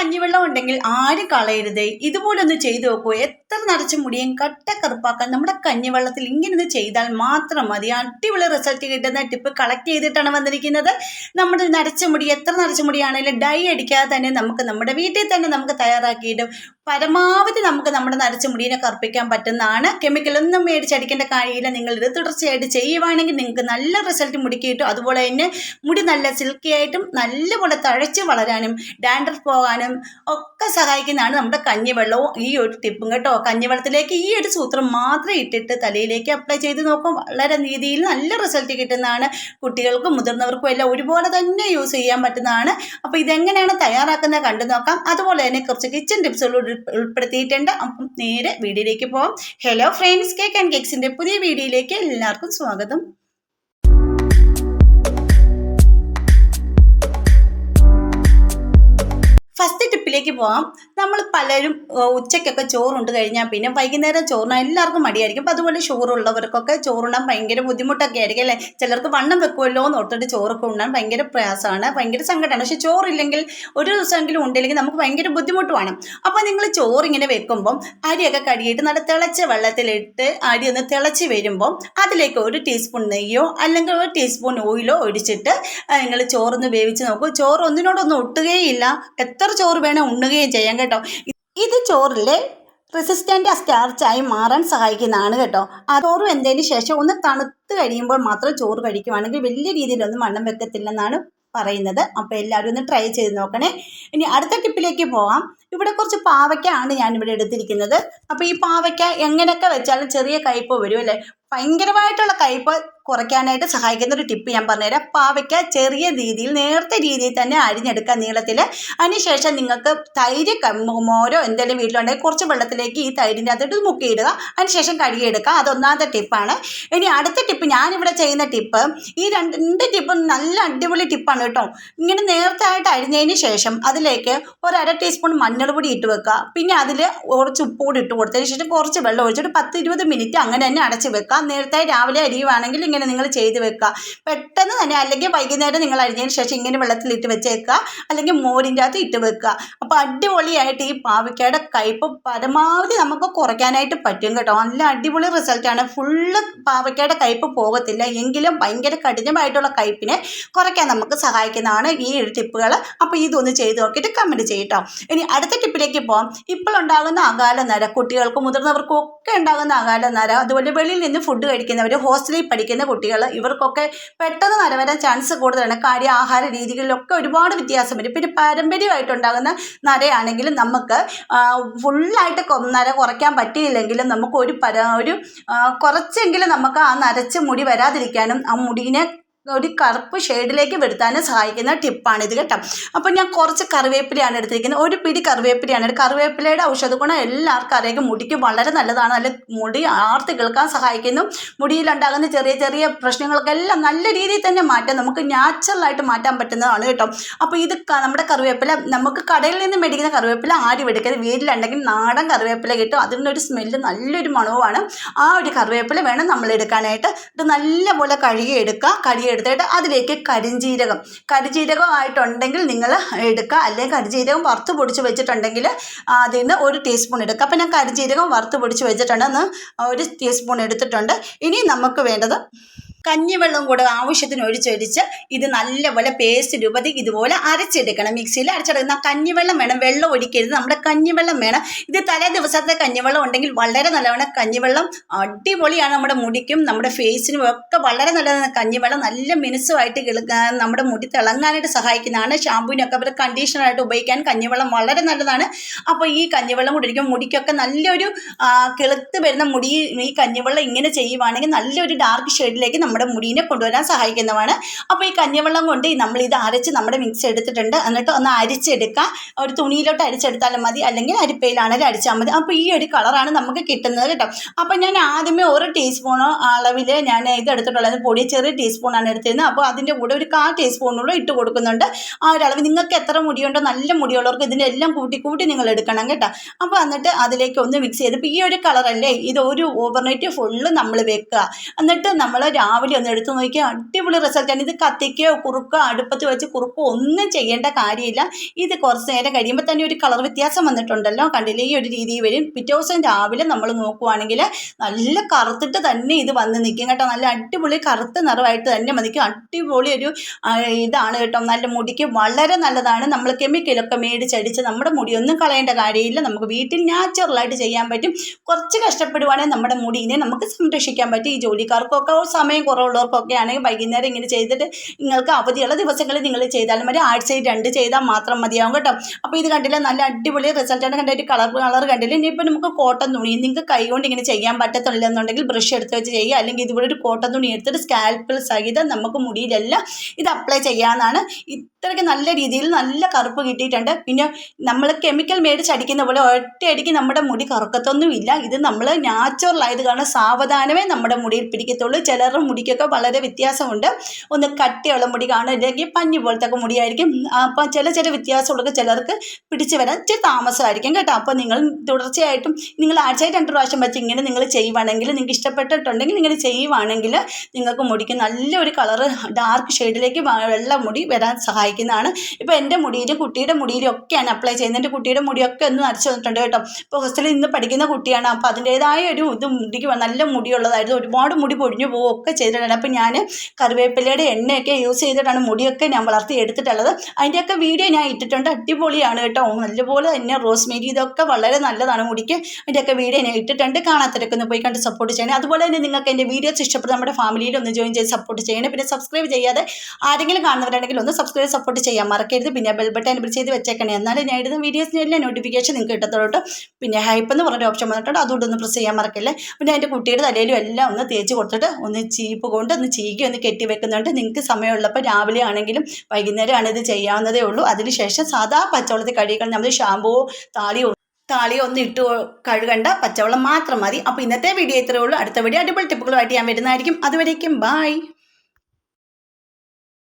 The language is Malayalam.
കഞ്ഞിവെള്ളം ഉണ്ടെങ്കിൽ ആരും കളയരുതേ. ഇതുപോലൊന്ന് ചെയ്തു നോക്കൂ. എത്ര നരച്ച മുടിയും കറുപ്പാക്കാൻ നമ്മുടെ കഞ്ഞിവെള്ളത്തിൽ ഇങ്ങനെ ചെയ്താൽ മാത്രം മതി. അടിപൊളി റിസൾട്ട് കിട്ടുന്ന ടിപ്പ് കളക്ട് ചെയ്തിട്ടാണ് വന്നിരിക്കുന്നത്. നമ്മുടെ നരച്ച മുടി, എത്ര നരച്ച മുടിയാണെങ്കിലും ഡൈ അടിക്കാതെ തന്നെ നമ്മുടെ വീട്ടിൽ തന്നെ നമുക്ക് തയ്യാറാക്കിയിട്ട് പരമാവധി നമ്മുടെ നരച്ച മുടിയെ കറുപ്പിക്കാൻ പറ്റുന്നതാണ്. കെമിക്കലൊന്നും മേടിച്ചടിക്കേണ്ട കാര്യമില്ല. നിങ്ങളിത് തുടർച്ചയായിട്ട് ചെയ്യുവാണെങ്കിൽ നിങ്ങൾക്ക് നല്ല റിസൾട്ട് മുടിക്ക് കിട്ടും. അതുപോലെ തന്നെ മുടി നല്ല സിൽക്കി ആയിട്ടും നല്ലപോലെ തഴച്ച് വളരാനും ഡാൻഡ്രഫ് പോകാനും ഒക്കെ സഹായിക്കുന്നതാണ് നമ്മുടെ കഞ്ഞിവെള്ളവും ഈ ഒരു ടിപ്പും കേട്ടോ. കഞ്ഞിവെള്ളത്തിലേക്ക് ഈ ഒരു സൂത്രം മാത്രം ഇട്ടിട്ട് തലയിലേക്ക് അപ്ലൈ ചെയ്ത് നോക്കും. വളരെ രീതിയിൽ നല്ല റിസൾട്ട് കിട്ടുന്നതാണ്. കുട്ടികൾക്കും മുതിർന്നവർക്കും എല്ലാം ഒരുപോലെ തന്നെ യൂസ് ചെയ്യാൻ പറ്റുന്നതാണ്. അപ്പോൾ ഇതെങ്ങനെയാണ് തയ്യാറാക്കുന്നത് കണ്ടു നോക്കാം. അതുപോലെ തന്നെ കുറച്ച് കിച്ചൺ ടിപ്സുകൾ ഉൾപ്പെടുത്തിയിട്ടുണ്ട്. അപ്പം നേരെ വീഡിയോയിലേക്ക് പോകാം. ഹലോ ഫ്രണ്ട്സ്, കേക്ക് ആൻഡ് കേക്സിൻ്റെ പുതിയ വീഡിയോയിലേക്ക് എല്ലാവർക്കും സ്വാഗതം. ഫസ്റ്റ് ടിപ്പിലേക്ക് പോകാം. നമ്മൾ പലരും ഉച്ചയ്ക്കൊക്കെ ചോറുണ്ട് കഴിഞ്ഞാൽ പിന്നെ വൈകുന്നേരം ചോറിനാൻ എല്ലാവർക്കും മടിയായിരിക്കും. അപ്പോൾ അതുപോലെ ചോറുള്ളവർക്കൊക്കെ ചോറുണ്ണാൻ ഭയങ്കര ബുദ്ധിമുട്ടൊക്കെ ആയിരിക്കും അല്ലേ. ചിലർക്ക് വണ്ണം വെക്കുമല്ലോ എന്ന് ഓർത്തിട്ട് ചോറൊക്കെ ഉണ്ണാൻ ഭയങ്കര പ്രയാസമാണ്, ഭയങ്കര സങ്കടമാണ്. പക്ഷേ ചോറില്ലെങ്കിൽ ഒരു ദിവസമെങ്കിലും ഉണ്ടെങ്കിൽ നമുക്ക് ഭയങ്കര ബുദ്ധിമുട്ടുമാണ്. അപ്പോൾ നിങ്ങൾ ചോറിങ്ങനെ വെക്കുമ്പം അരിയൊക്കെ കഴുകിയിട്ട് നല്ല തിളച്ച വെള്ളത്തിലിട്ട് അരി ഒന്ന് തിളച്ച് വരുമ്പം അതിലേക്ക് ഒരു ടീസ്പൂൺ നെയ്യോ അല്ലെങ്കിൽ ഒരു ടീസ്പൂൺ ഓയിലോ ഒഴിച്ചിട്ട് നിങ്ങൾ ചോറൊന്ന് വേവിച്ച് നോക്കൂ. ചോറ് ഒന്നിനോടൊന്നും ഒട്ടുകയില്ല. എത്ര ചോറ് വേണേൽ ഉണ്ണുകയും ചെയ്യാം കേട്ടോ. ഇത് ചോറിലെ റെസിസ്റ്റൻ്റ് സ്റ്റാർച്ചായി മാറാൻ സഹായിക്കുന്നതാണ് കേട്ടോ. ആ ചോറ് വെന്തതിന് ശേഷം ഒന്ന് തണുത്ത് കഴിയുമ്പോൾ മാത്രം ചോറ് കഴിക്കുവാണെങ്കിൽ വലിയ രീതിയിലൊന്നും വണ്ണം വെക്കത്തില്ലെന്നാണ് പറയുന്നത്. അപ്പോൾ എല്ലാവരും ഒന്ന് ട്രൈ ചെയ്ത് നോക്കണേ. ഇനി അടുത്ത ടിപ്പിലേക്ക് പോകാം. ഇവിടെ കുറച്ച് പാവയ്ക്കാണ് ഞാനിവിടെ എടുത്തിരിക്കുന്നത്. അപ്പോൾ ഈ പാവയ്ക്ക എങ്ങനെയൊക്കെ വെച്ചാലും ചെറിയ കയ്പ്പ് വരും അല്ലേ. ഭയങ്കരമായിട്ടുള്ള കയ്പ്പ് കുറയ്ക്കാനായിട്ട് സഹായിക്കുന്ന ഒരു ടിപ്പ് ഞാൻ പറഞ്ഞുതരാം. പാവയ്ക്ക ചെറിയ രീതിയിൽ നേരത്തെ രീതിയിൽ തന്നെ അരിഞ്ഞെടുക്കുക നീളത്തിൽ. അതിനുശേഷം നിങ്ങൾക്ക് തൈര് മോരോ എന്തെങ്കിലും വീട്ടിലുണ്ടെങ്കിൽ കുറച്ച് വെള്ളത്തിലേക്ക് ഈ തൈരിൻ്റെ അകത്തോട്ട് മുക്കിയിടുക. അതിനുശേഷം കഴുകിയെടുക്കുക. അതൊന്നാമത്തെ ടിപ്പാണ്. ഇനി അടുത്ത ടിപ്പ്, ഞാനിവിടെ ചെയ്യുന്ന ടിപ്പ്, ഈ രണ്ട് ടിപ്പും നല്ല അടിപൊളി ടിപ്പാണ് കേട്ടോ. ഇങ്ങനെ നേരത്തെ ആയിട്ട് അരിഞ്ഞതിന് ശേഷം അതിലേക്ക് ഒരു അര ടീസ്പൂൺ മഞ്ഞൾപ്പൊടി ഇട്ട് വെക്കുക. പിന്നെ അതിൽ കുറച്ച് ഉപ്പ് കൂടി ഇട്ട് കൊടുത്തതിന് ശേഷം കുറച്ച് വെള്ളം ഒഴിച്ചിട്ട് 10-20 മിനിറ്റ് അങ്ങനെ തന്നെ അടച്ച് വെക്കുക. നേരത്തെ രാവിലെ അരിയുവാണെങ്കിൽ ഇങ്ങനെ നിങ്ങൾ ചെയ്ത് വെക്കുക. പെട്ടെന്ന് തന്നെ, അല്ലെങ്കിൽ വൈകുന്നേരം നിങ്ങൾ അരിഞ്ഞതിന് ശേഷം ഇങ്ങനെ വെള്ളത്തിലിട്ട് വെച്ചേക്കുക, അല്ലെങ്കിൽ മോരിൻ്റെ അകത്ത് ഇട്ട് വെക്കുക. അപ്പോൾ അടിപൊളിയായിട്ട് ഈ പാവയ്ക്കയുടെ കയ്പ്പ് പരമാവധി നമുക്ക് കുറയ്ക്കാനായിട്ട് പറ്റും കേട്ടോ. നല്ല അടിപൊളി റിസൾട്ടാണ്. ഫുള്ള് പാവയ്ക്കയുടെ കയ്പ്പ് പോകത്തില്ല, എങ്കിലും ഭയങ്കര കഠിനമായിട്ടുള്ള കയ്പ്പിനെ കുറയ്ക്കാൻ നമുക്ക് സഹായിക്കുന്നതാണ് ഈ ടിപ്പുകൾ. അപ്പോൾ ഇതൊന്ന് ചെയ്ത് നോക്കിയിട്ട് കമൻറ്റ് ചെയ്യട്ടോ. ഇനി അടുത്ത ടിപ്പിലേക്ക് പോകാം. ഇപ്പോൾ ഉണ്ടാകുന്ന അകാല നര, കുട്ടികൾക്കും മുതിർന്നവർക്കും ഒക്കെ ഉണ്ടാകുന്ന അകാല നര, അതുപോലെ വെളിയിൽ നിന്ന് ഫുഡ് കഴിക്കുന്നവർ, ഹോസ്റ്റലിൽ പഠിക്കുന്ന കുട്ടികൾ, ഇവർക്കൊക്കെ പെട്ടെന്ന് നര വരാൻ ചാൻസ് കൂടുതലാണ്. ആഹാര രീതികളിലൊക്കെ ഒരുപാട് വ്യത്യാസം വരും. പിന്നെ പാരമ്പര്യമായിട്ടുണ്ടാകുന്ന നരയാണെങ്കിലും നമുക്ക് ഫുള്ളായിട്ട് നര കുറയ്ക്കാൻ പറ്റിയില്ലെങ്കിലും നമുക്ക് ഒരു കുറച്ചെങ്കിലും നമുക്ക് ആ നരച്ച മുടി വരാതിരിക്കാനും ആ മുടീനെ ഒരു കറുപ്പ് ഷെയ്ഡിലേക്ക് വരുത്താനും സഹായിക്കുന്ന ടിപ്പാണിത് കേട്ടോ. അപ്പോൾ ഞാൻ കുറച്ച് കറിവേപ്പിലയാണ് എടുത്തിരിക്കുന്നത്. ഒരു പിടി കറിവേപ്പിലയാണ്. കറിവേപ്പിലയുടെ ഔഷധ ഗുണം എല്ലാവർക്കും അറിയാം. മുടിക്ക് വളരെ നല്ലതാണ്. നല്ല മുടി ആർത്തി കേൾക്കാൻ സഹായിക്കുന്നു. മുടിയിലുണ്ടാകുന്ന ചെറിയ ചെറിയ പ്രശ്നങ്ങൾക്കെല്ലാം നല്ല രീതിയിൽ തന്നെ മാറ്റാം, നമുക്ക് നാച്ചുറലായിട്ട് മാറ്റാൻ പറ്റുന്നതാണ് കേട്ടോ. അപ്പോൾ ഇത് നമ്മുടെ കറിവേപ്പില നമുക്ക് കടയിൽ നിന്ന് മേടിക്കുന്ന കറിവേപ്പില ആരും എടുക്കരുത്. വീട്ടിലുണ്ടെങ്കിൽ നാടൻ കറിവേപ്പില കിട്ടും. അതിനൊരു സ്മെല്ല്, നല്ലൊരു മണവുമാണ്. ആ ഒരു കറിവേപ്പില വേണം നമ്മൾ എടുക്കാനായിട്ട്. ഇത് നല്ലപോലെ കഴുകിയെടുത്തിട്ട് അതിലേക്ക് കരിഞ്ജീരകമായിട്ടുണ്ടെങ്കിൽ നിങ്ങൾ എടുക്കുക, അല്ലെങ്കിൽ കരിഞ്ജീരകം വറുത്ത് പൊടിച്ച് വെച്ചിട്ടുണ്ടെങ്കിൽ അതിൽ നിന്ന് ഒരു ടീസ്പൂൺ എടുക്കുക. അപ്പോൾ ഞാൻ കരിഞ്ജീരകം വറുത്ത് പൊടിച്ച് വെച്ചിട്ടുണ്ടെന്ന് ഒരു ടീസ്പൂൺ എടുത്തിട്ടുണ്ട്. ഇനി നമുക്ക് വേണ്ടത് കഞ്ഞിവെള്ളം കൂടെ ആവശ്യത്തിന് ഒഴിച്ചൊഴിച്ച് ഇത് നല്ലപോലെ പേസ്റ്റ് രൂപത്തിൽ ഇതുപോലെ അരച്ചെടുക്കണം. മിക്സിയിൽ അരച്ചെടുക്കുന്ന കഞ്ഞിവെള്ളം വേണം, വെള്ളം ഒഴിക്കരുത്. നമ്മുടെ കഞ്ഞിവെള്ളം വേണം. ഇത് തലേ ദിവസത്തെ കഞ്ഞിവെള്ളം ഉണ്ടെങ്കിൽ വളരെ നല്ലതാണ്. കഞ്ഞിവെള്ളം അടിപൊളിയാണ്. നമ്മുടെ മുടിക്കും നമ്മുടെ ഫേസിനും ഒക്കെ വളരെ നല്ലതാണ്. കഞ്ഞിവെള്ളം നല്ല മിനുസമായിട്ട് നമ്മുടെ മുടി തിളങ്ങാനായിട്ട് സഹായിക്കുന്നതാണ്. ഷാമ്പൂവിനൊക്കെ അവർ കണ്ടീഷണറായിട്ട് ഉപയോഗിക്കാൻ കഞ്ഞിവെള്ളം വളരെ നല്ലതാണ്. അപ്പോൾ ഈ കഞ്ഞിവെള്ളം കൂടി ഒഴിക്കും. മുടിക്കൊക്കെ നല്ലൊരു കിളുത്ത് വരുന്ന മുടി ഈ കഞ്ഞിവെള്ളം ഇങ്ങനെ ചെയ്യുവാണെങ്കിൽ നല്ലൊരു ഡാർക്ക് ഷെയ്ഡിലേക്ക് നമ്മുടെ മുടിയെ കൊണ്ടുവരാൻ സഹായിക്കുന്നതാണ്. അപ്പോൾ ഈ കഞ്ഞിവെള്ളം കൊണ്ട് നമ്മളിത് അരച്ച് നമ്മുടെ മിക്സ് എടുത്തിട്ടുണ്ട്. എന്നിട്ട് ഒന്ന് അരിച്ചെടുക്കുക. ഒരു തുണിയിലോട്ട് അരിച്ചെടുത്താലും മതി, അല്ലെങ്കിൽ അരിപ്പയിലാണെങ്കിലും അരിച്ചാൽ മതി. അപ്പോൾ ഈ ഒരു കളറാണ് നമുക്ക് കിട്ടുന്നത് കേട്ടോ. അപ്പോൾ ഞാൻ ആദ്യമേ 1 ടീസ്പൂൺ അളവിൽ ഞാൻ ഇതെടുത്തിട്ടുള്ളത്, പൊടി ചെറിയ ടീസ്പൂണാണ് എടുത്തിരുന്നത്. അപ്പോൾ അതിൻ്റെ കൂടെ ഒരു 1/4 ടീസ്പൂണൂടെ ഇട്ട് കൊടുക്കുന്നുണ്ട്. ആ ഒരു അളവ് നിങ്ങൾക്ക് എത്ര മുടിയുണ്ടോ, നല്ല മുടിയുള്ളവർക്ക് ഇതിൻ്റെ എല്ലാം കൂട്ടി നിങ്ങൾ എടുക്കണം കേട്ടോ. അപ്പോൾ എന്നിട്ട് അതിലേക്ക് ഒന്ന് മിക്സ് ചെയ്ത്, ഇപ്പോൾ ഈ ഒരു കളറല്ലേ, ഇത് ഒരു ഓവർനൈറ്റ് ഫുള്ള് നമ്മൾ വെക്കുക. എന്നിട്ട് നമ്മൾ രാവിലെ രാവിലെ ഒന്ന് എടുത്ത് നോക്കിയാൽ അടിപൊളി റിസൾട്ടാണ്. ഇത് കത്തിക്കോ കുറുക്കോ അടുപ്പത്ത് വെച്ച് കുറുക്കോ ഒന്നും ചെയ്യേണ്ട കാര്യമില്ല. ഇത് കുറച്ച് നേരം കഴിയുമ്പോൾ തന്നെ ഒരു കളർ വ്യത്യാസം വന്നിട്ടുണ്ടല്ലോ, കണ്ടില്ലേ? ഈ ഒരു രീതിയിൽ വരും. പിറ്റേ ദിവസം രാവിലെ നമ്മൾ നോക്കുവാണെങ്കിൽ നല്ല കറുത്തിട്ട് തന്നെ ഇത് വന്ന് നിൽക്കും കേട്ടോ. നല്ല അടിപൊളി കറുത്ത നിറമായിട്ട് തന്നെ നിൽക്കും. അടിപൊളി ഒരു ഇതാണ് കേട്ടോ. നല്ല മുടിക്ക് വളരെ നല്ലതാണ്. നമ്മൾ കെമിക്കലൊക്കെ മേടിച്ചടിച്ച് നമ്മുടെ മുടിയൊന്നും കളയേണ്ട കാര്യമില്ല. നമുക്ക് വീട്ടിൽ നാച്ചുറലായിട്ട് ചെയ്യാൻ പറ്റും. കുറച്ച് കഷ്ടപ്പെടുവാണെങ്കിൽ നമ്മുടെ മുടിയെ നമുക്ക് സംരക്ഷിക്കാൻ പറ്റും. ഈ ജോലിക്കാർക്കൊക്കെ സമയം കുറവുള്ളവർക്കൊക്കെ ആണെങ്കിൽ വൈകുന്നേരം ഇങ്ങനെ ചെയ്തിട്ട് നിങ്ങൾക്ക് അവധിയുള്ള ദിവസങ്ങളിൽ നിങ്ങൾ ചെയ്താലും മതി. ആഴ്ചയിൽ 2 ചെയ്താൽ മാത്രം മതിയാവും കേട്ടോ. അപ്പോൾ ഇത് കണ്ടില്ല, നല്ല അടിപൊളി റിസൾട്ടാണ്. കണ്ടിട്ട് കളർ കണ്ടില്ല. ഇനിയിപ്പോൾ നമുക്ക് കോട്ടൺ തുണി നിങ്ങൾക്ക് കൈ കൊണ്ട് ഇങ്ങനെ ചെയ്യാൻ പറ്റത്തില്ല എന്നുണ്ടെങ്കിൽ ബ്രഷ് എടുത്ത് വെച്ച് ചെയ്യുക. അല്ലെങ്കിൽ ഇതുപോലെ ഒരു കോട്ടൺ തുണി എടുത്തിട്ട് സ്കാൽപ്പിൽ സഹിതം നമുക്ക് മുടിയിലെല്ലാം ഇത് അപ്ലൈ ചെയ്യാവുന്നതാണ്. ഇത്രയ്ക്ക് നല്ല രീതിയിൽ നല്ല കറുപ്പ് കിട്ടിയിട്ടുണ്ട്. പിന്നെ നമ്മൾ കെമിക്കൽ മേടിച്ചടിക്കുന്ന പോലെ ഒറ്റയടിക്ക് നമ്മുടെ മുടി കറുക്കത്തൊന്നുമില്ല. ഇത് നമ്മൾ നാച്ചുറലായത് കാരണം സാവധാനമേ നമ്മുടെ മുടിയിൽ പിടിക്കത്തുള്ളൂ. ചിലരുടെ മുടിക്കൊക്കെ വളരെ വ്യത്യാസമുണ്ട്. ഒന്ന് കട്ടിയുള്ള മുടി കാണും, അല്ലെങ്കിൽ പഞ്ഞി പോലത്തെ ഒക്കെ മുടിയായിരിക്കും. അപ്പം ചില വ്യത്യാസമുള്ളൊക്കെ ചിലർക്ക് പിടിച്ചു വരാൻ ഇച്ചിരി താമസമായിരിക്കും കേട്ടോ. അപ്പോൾ നിങ്ങൾ തുടർച്ചയായിട്ടും നിങ്ങൾ ആഴ്ചയിൽ 2 പ്രാവശ്യം വെച്ച് ഇങ്ങനെ നിങ്ങൾ ചെയ്യുവാണെങ്കിൽ, നിങ്ങൾക്ക് ഇഷ്ടപ്പെട്ടിട്ടുണ്ടെങ്കിൽ ഇങ്ങനെ ചെയ്യുവാണെങ്കിൽ നിങ്ങൾക്ക് മുടിക്ക് നല്ലൊരു കളറ് ഡാർക്ക് ഷെയ്ഡിലേക്ക് വെള്ള മുടി വരാൻ സഹായിക്കുന്നതാണ്. ഇപ്പോൾ എൻ്റെ മുടിയിലും കുട്ടിയുടെ മുടിയിലും ഒക്കെയാണ് അപ്ലൈ ചെയ്യുന്നത്. എൻ്റെ കുട്ടിയുടെ മുടിയൊക്കെ ഒന്ന് നരച്ച് വന്നിട്ടുണ്ട് കേട്ടോ. ഇപ്പോൾ ഹോസ്റ്റലിൽ ഇന്ന് പഠിക്കുന്ന കുട്ടിയാണ്. അപ്പോൾ അതിൻ്റേതായ ഒരു ഇത് മുടിക്ക് നല്ല മുടിയുള്ളതായിരുന്നു. ഒരുപാട് മുടി പൊടിഞ്ഞു പോവുകയൊക്കെ ചെയ്തിട്ടുണ്ട്. അപ്പോൾ ഞാൻ കറിവേപ്പിലയുടെ എണ്ണയൊക്കെ യൂസ് ചെയ്തിട്ടാണ് മുടിയൊക്കെ ഞാൻ വളർത്തി എടുത്തിട്ടുള്ളത്. അതിൻ്റെയൊക്കെ വീഡിയോ ഞാൻ ഇട്ടിട്ടുണ്ട്. അടിപൊളിയാണ് കേട്ടോ. നല്ലപോലെ തന്നെ റോസ്മേരി ഇതൊക്കെ വളരെ നല്ലതാണ് മുടിക്ക്. അതിൻ്റെയൊക്കെ വീഡിയോ ഞാൻ ഇട്ടിട്ടുണ്ട്. കാണാത്തവരൊക്കെ ഒന്ന് പോയി കണ്ട് സപ്പോർട്ട് ചെയ്യണേ. അതുപോലെ തന്നെ നിങ്ങൾക്ക് എൻ്റെ വീഡിയോസ് ഇഷ്ടപ്പെടുന്ന നമ്മുടെ ഫാമിലിയിൽ ഒന്ന് ജോയിൻ ചെയ്ത് സപ്പോർട്ട് ചെയ്യണേ. പിന്നെ സബ്സ്ക്രൈബ് ചെയ്യാതെ ആരെങ്കിലും കാണുന്നവരാണെങ്കിൽ ഒന്ന് സബ്സ്ക്രൈബ് സപ്പോർട്ട് ചെയ്യാൻ മറക്കരുത്. പിന്നെ ബെൽ ബട്ടൺ എനേബിൾ ചെയ്ത് വെച്ചേക്കണേ. എന്നാലും ഞാൻ ഇടുന്ന വീഡിയോസിന് എല്ലാം നോട്ടിഫിക്കേഷൻ നിങ്ങൾക്ക് കിട്ടത്തുള്ളൂ. പിന്നെ ഹൈപ്പ് എന്ന് പറഞ്ഞൊരു ഓപ്ഷൻ വന്നിട്ടുണ്ട്, അതുകൊണ്ട് ഒന്ന് പ്രസ് ചെയ്യാൻ മറക്കല്ലേ. പിന്നെ എൻ്റെ കുട്ടിയുടെ തലയിലും എല്ലാം ഒന്ന് തേച്ച് കൊടുത്തിട്ട് ഒന്ന് ചീപ്പ് കൊണ്ട് ഒന്ന് ചീകി ഒന്ന് കെട്ടി വെക്കുന്നുണ്ട്. നിങ്ങൾക്ക് സമയമുള്ളപ്പോൾ രാവിലെ ആണെങ്കിലും വൈകുന്നേരം ഇത് ചെയ്യാവുന്നതേ ഉള്ളൂ. അതിനുശേഷം സാധാ പച്ചവെള്ളത്തിൽ കഴുകിക്കൾ. നമ്മൾ ഷാമ്പുവോ താളിയോ ഒന്നും ഇട്ട് കഴുകണ്ട, പച്ചവെള്ളം മാത്രം മതി. അപ്പോൾ ഇന്നത്തെ വീഡിയോ ഇത്രയേ ഉള്ളൂ. അടുത്ത വീഡിയോ അടിപൊളി ടിപ്പുകളുമായിട്ട് ഞാൻ വരുന്നതായിരിക്കും. അതുവരേക്കും ബൈ.